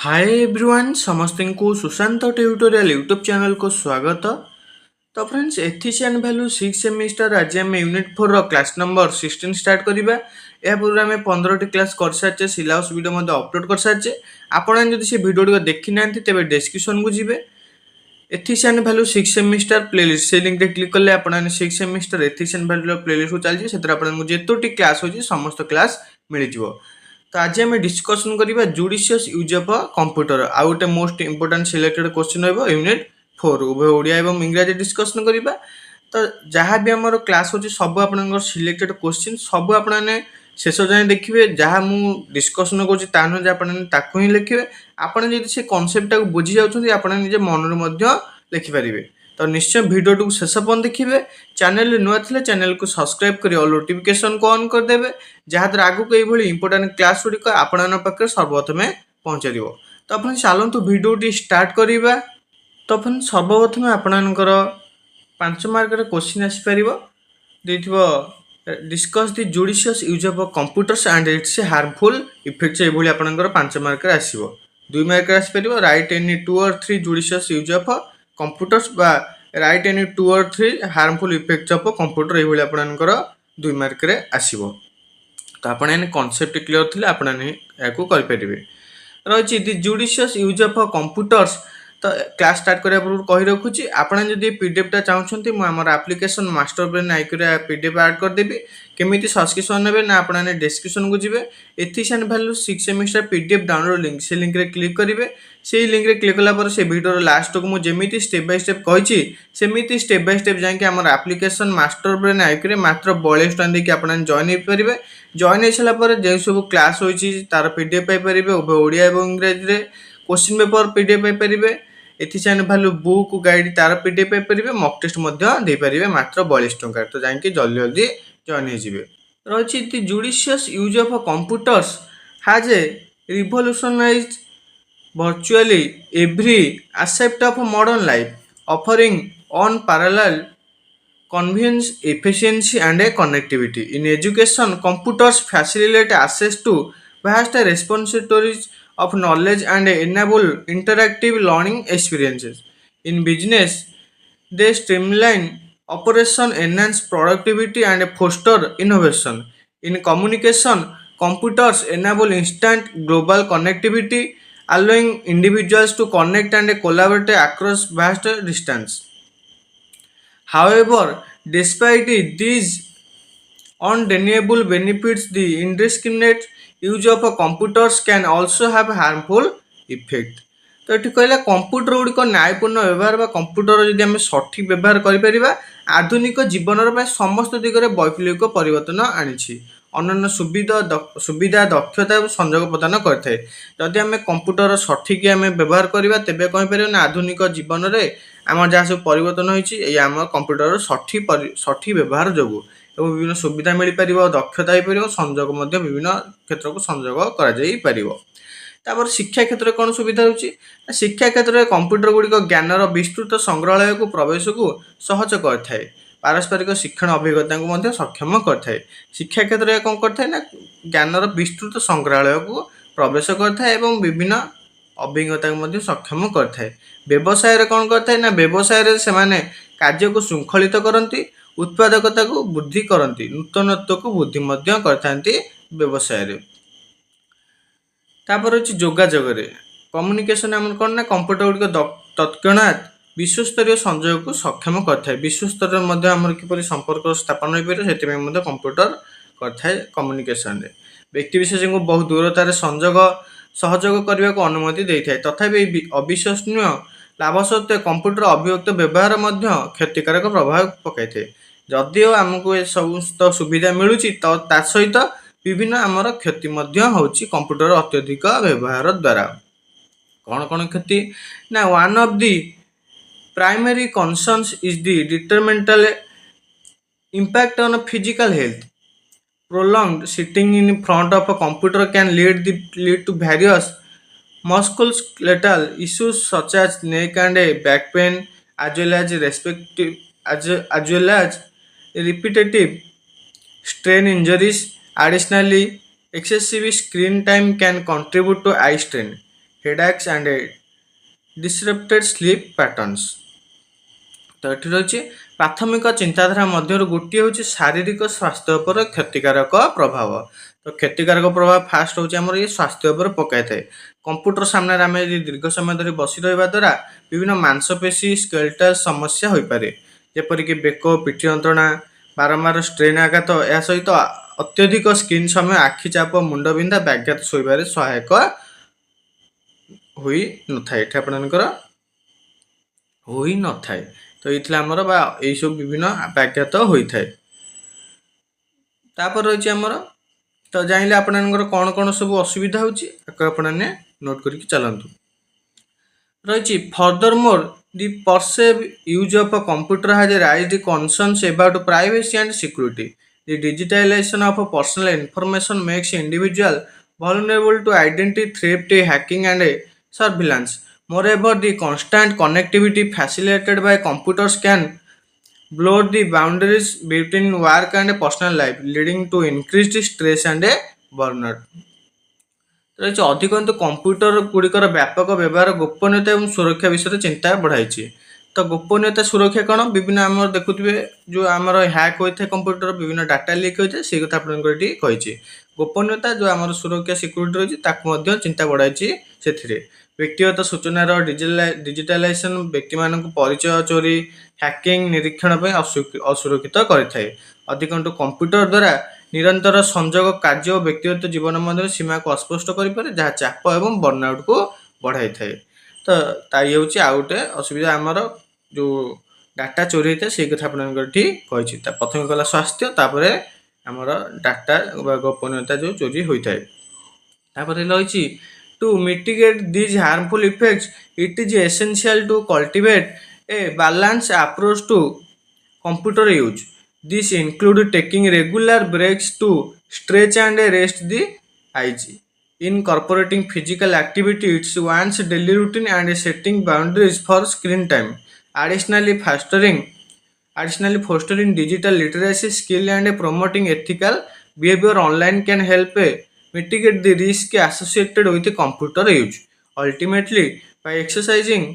Hi everyone समस्त को Sushant tutorial YouTube channel को स्वागत। तो फ्रेंड्स एथिशियन वैल्यू 6 सेमिस्टर आज आम यूनिट 4 रो क्लास नंबर 16 स्टार्ट करबा। या पूर्व आम 15 टी क्लास कर सारचे, सिलेबस वीडियो मध्ये अपलोड कर सारचे। आपण जदि से वीडियो को देखि नांती तेबे डिस्क्रिप्शन को जिवे एथिशियन वैल्यू 6 सेमिस्टर प्लेलिस्ट से लिंक रे क्लिक करले आपण 6 सेमिस्टर एथिशियन वैल्यू प्लेलिस्ट को चलजी। सेतर आपण जेतोटी क्लास होची समस्त क्लास मिल जिवो। तो आज आम डिस्कसन करबा जुडिशियस यूज ऑफ कंप्यूटर आ गोटे मोस्ट इंपोर्टेंट सिलेक्टेड क्वेश्चन रहबो यूनिट 4 उभय ओडिया एवं इंग्रजी डिस्कसन करबा। तो जहाँ भी आमर क्लास होची सब आपनकर सिलेक्टेड क्वेश्चन सब आपने शेष जाए देखिए। जहाँ मु डिस्कसन करूँ ता नुहे आपने ताकू ही लिखे। आपने जब से कनसेप्ट टाक बुझी जाउछन्ती आपने निजे मनरे मध्य लिखिपारे। तो निश्चय वीडियो टू शेष पर्यंत देखिए। चैनल नुआ थिले चैनल को सब्सक्राइब करी ऑल नोटिफिकेशन को ऑन कर देबे, जहाँद्वारा आगु ये इंपोर्टेंट क्लास गुड़िक आपण पाखे सर्वप्रथमे पहुँचा दियो। तो अपन चलतु वीडियो स्टार्ट करवा। तो अपन सर्वप्रथमे आपणकर 5 मार्क क्वेश्चन आसीपर देखो discuss the judicious use of computers and it's harmful effects ये आपणकर 5 मार्क आसीबो। 2 मार्क आसीपर राइट एनी 2 और 3 जुडिशियस यूज ऑफ कंप्यूटर्स बा राइट एनी 2 और 3 हार्मफुल इफेक्ट्स ऑफ कंप्यूटर ये आपणकर 2 मार्क आसीबो। तो आपने कनसेप्ट क्लियर थी आपने करें रही the judicious use of computers. तो क्लास स्टार्ट करने पूर्व कही रखुच्छी आपने जब पीडीएफटा चाहते मुझे आप्लिकेशन मास्टर ब्रेन आइक पीडीएफ ऐड करदेवी। केमी सब्सक्रिप्शन ने ना आपने डिस्क्रिप्शन को जी एथिशियन value 6 semester PDF download link से लिंक रे क्लिक करेंगे। से लिंक रे क्लिक कला से वीडियो लास्ट को मुझे स्टेप बाय स्टेप कही सेमती स्टेप बाय स्टेप जाकि आम आप्लिकेशन मास्टर ब्रेन आइक मात्र 42 टଙ୍କା देके आप जॉइन हो पारे। जॉइन हो सारापर जो सब क्लास होती तार पीडीएफ पाइपर उभय ओडिया और इंग्रजी क्वेश्चन पेपर पीडीएफ पाइपर। एथिशियन वैल्यू बुक गाइड तार पीडीएफ पाइपर मॉक टेस्ट पारे मात्र 42 टଙ୍କା। तो जाकि जल्दी जल्दी जॉइन हो रही judicious use of computers has a revolutionized virtually every aspect of modern life, offering unparalleled convenience, efficiency, and a connectivity. In education, computers facilitate access to vast repositories of knowledge and enable interactive learning experiences. In business, they streamline operation, enhance productivity, and foster innovation. In communication, computers enable instant global connectivity, allowing individuals to connect and collaborate across vast distance. However, despite these undeniable benefits, the indiscriminate use of computers can also have harmful effect. तो ये कहला computer गुड़िक न्यायपूर्ण व्यवहार बा computer जदि आम सठिक व्यवहार करिपरिबा आधुनिक जीवन समस्त दिगरे वैप्लविक परिवर्तन आनी अन्य सुविधा दक्षता और संयोग प्रदान करते। जदि आम कंप्यूटर सठिक आम व्यवहार करवा तेबे कहीपर ना आधुनिक जीवन में आम जहाँ सब परिवर्तन होती आम कंप्यूटर सठिक व्यवहार जो विभिन्न सुविधा मिल पार दक्षता हो पार संयोग विभिन्न क्षेत्र को संयोग कर। शिक्षा क्षेत्र में कौन सुविधा होची शिक्षा क्षेत्र में कंप्यूटर गुड़िक ज्ञानर विस्तृत संग्रहालय को प्रवेश को सहज करए पारस्परिक शिक्षण अभिज्ञता को सक्षम करए। शिक्षा क्षेत्र में कौन करए ना ज्ञानर विस्तृत संग्रहालय को प्रवेश करए विभिन्न अभिज्ञता को सक्षम करए। व्यवसाय कौन करए ना व्यवसाय से कार्य को श्रृंखलित करती उत्पादकता को वृद्धि करती नूतनत्व को वृद्धि करते व्यवसाय। तापर होची जोगाजोग कम्युनिकेशन आम कौन ना कंप्यूटर गुड़िक तत्क्षणात विश्वस्तरीय संयोग को सक्षम करए। विश्वस्तर किपर संपर्क स्थापन हो पारे से कंप्यूटर करए। कम्युनिकेशन व्यक्ति विशेष को बहुत दूरतार संयोग सहयोग करने को अनुमति देता है। तथापि अविश्वसनीय लाभ सत्वे कंप्यूटर अभिव्यक्त व्यवहार क्षतिकारक प्रभाव पकड़े। जदिओ आमको ये समस्त सुविधा मिलूँ तो ता सहित विभिन्न आमर क्षति होची कंप्यूटर अत्यधिक व्यवहार द्वारा। कौन कौन क्षति ना one of the primary concerns is the detrimental impact on physical health. Prolonged sitting in front of a computer can lead to various musculoskeletal issues such as neck and back pain as well as repetitive strain injuries. Additionally, excessive screen time can contribute to eye strain, headaches and disrupted sleep patterns। तो ये रही प्राथमिक चिंताधारा मध्य गोटे हूँ शारीरिक स्वास्थ्य पर क्षतिकारक प्रभाव। तो क्षतिकारक प्रभाव फास्ट हूँ आम ये स्वास्थ्य पर पकाई थाए। कंप्यूटर सामने आम दीर्घ समय धरी बसी रहा द्वारा विभिन्न मांसपेशी स्केलेटल समस्या हो पारे, जेपरिक बेक पिठी यंत्रणा, बारंबार स्ट्रेन आघात, यह सहित अत्यधिक स्क्रीन समय आखि चाप, मुंड बिंधा, व्याघात शोबार सहायक होई न थाए। आपणकर होई न थाए। तो ये आमर यही सब विभिन्न व्याघात होता है। तापर रही आमर तो जाइले आपणकर कौन कौन सब असुविधा होची आपने नोट करके चलतु। रही further more the pervasive use of a computer has raised concerns about privacy and security. The digitalization of personal information makes individual vulnerable to identity theft, hacking, and surveillance. Moreover, the constant connectivity facilitated by computers can blur the boundaries between work and personal life, leading to increased stress and burnout. रही अधिकंतु computer गुड़िकर व्यापक व्यवहार गोपनीयता और सुरक्षा विषय चिंता बढ़ाई। तो गोपनीयता सुरक्षा कौन विभिन्न आम देखुए जो आम हैक होता है कंप्यूटर विभिन्न डाटा लीक होता है से कथा आपको गोपनीयता जो आम सुरक्षा सिक्योरिटी रही चिंता बढ़ाई। से व्यक्तिगत सूचनार डिजिटालाइजेशन व्यक्ति मान परिचय चोरी, हैकिंग, निरीक्षण असुरक्षित करें। अधिकंतु कंप्यूटर द्वारा निरंतर संजोग कार्य और व्यक्तिगत जीवन मध्य सीमा को अस्पष्ट करें जहाँ चाप और बर्नआउट को बढ़ाई थाए। तो ये हूँ आउ गोटे असुविधा आमर जो डाटा चोरी होता है से कथा आपठी। प्रथम गला स्वास्थ्य, तापर आमर डाटा गोपनीयता जो चोरी होता है। रही to mitigate these harmful effects it is essential to cultivate a balance approach to computer use. This include taking regular breaks to stretch and rest the eyes, incorporating physical activities one's daily routine, and setting boundaries for screen time. Additionally, fostering digital literacy skill and promoting ethical behavior online can help mitigate the risk associated with computer use. Ultimately, by exercising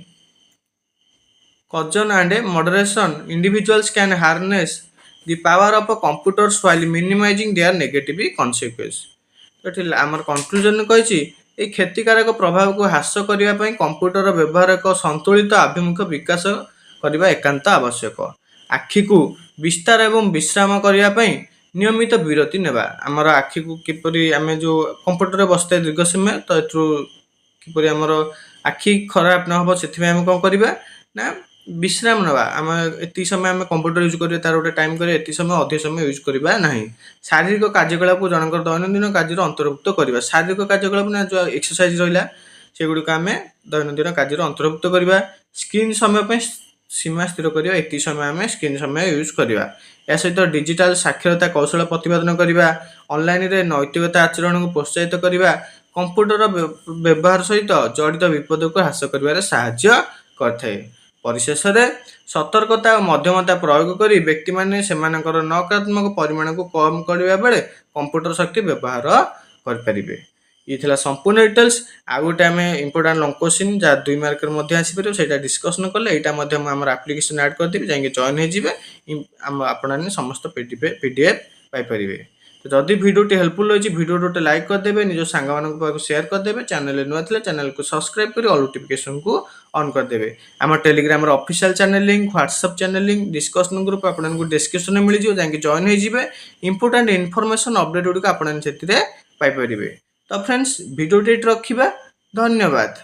caution and moderation, individuals can harness the power of a computers while minimizing their negative consequences। तो ये आमर conclusion कही क्षतिकारक प्रभाव को ह्रास करने computer व्यवहार एक संतुलित आभिमुख्य विकास करने एकांत आवश्यक। आखि को विस्तार एवं विश्राम करने नियमित विरति नेबा। आमर आखि को किपरि आमे जो कंप्यूटर बसते दीर्घ समय तो किपरि आमर आखि खराब न हो से कौन करवा ना विश्राम नवा। आम एति समय आम कंप्यूटर यूज करें तार गोटे टाइम करें एति समय अधिक समय यूज करवा ना। शारीरिक कार्यकलाप को जनकर दैनंदिन कार्य अंतर्भुक्त करवा। शारीरिक कार्यकलाप ना जो एक्सरसाइज रहा से गुड़िक आम दैनंदिन कार्य अंतर्भुक्त करवा। स्क्रीन समय सीमा स्थिर करवा, एति समय आम स्क्रीन समय यूज करवा। या सहित डिजिटल साक्षरता कौशल प्रतिपादन करवा, ऑनलाइन रे नैतिकता आचरण को प्रोत्साहित करवा कंप्यूटर व्यवहार सहित जड़ित विपद को ह्रास कर साहाय्य करथाय। परिशेष सतर्कता और मध्यमता प्रयोग करी व्यक्ति माने सेमानकर नकारात्मक परिमाण को कम करने बेले कंप्यूटर शक्ति व्यवहार करें। ये संपूर्ण डिटेल्स। आ गोटे आम इंपोर्टाट लॉन्ग क्वेश्चन जहाँ 2 मार्क आसीपर से डिस्कसन कले यहाँ आम आप्लिकेसन ऐड करदेवी जाए जॉइन हो आपने समस्त पीडीएफ पाइपर। तो जदि भिडियोटी हेल्पफुल रही भिडियो गोटे लाइक करदेवे, निज सांग मान शेयर करदेवे, चैनल नुआ थे चैनल को सब्सक्राइब कर ऑल नोटिफिकेशन को ऑन करदेवे। आम Telegram official channel link, WhatsApp channel link, discussion group आपको डिस्क्रिप्शन में मिल जाए जॉइन हो इंपोर्टेंट इनफॉरमेशन अपडेट गुड़िक आपने पाइपर। तो फ्रेंड्स भिडियोटी रखा, धन्यवाद।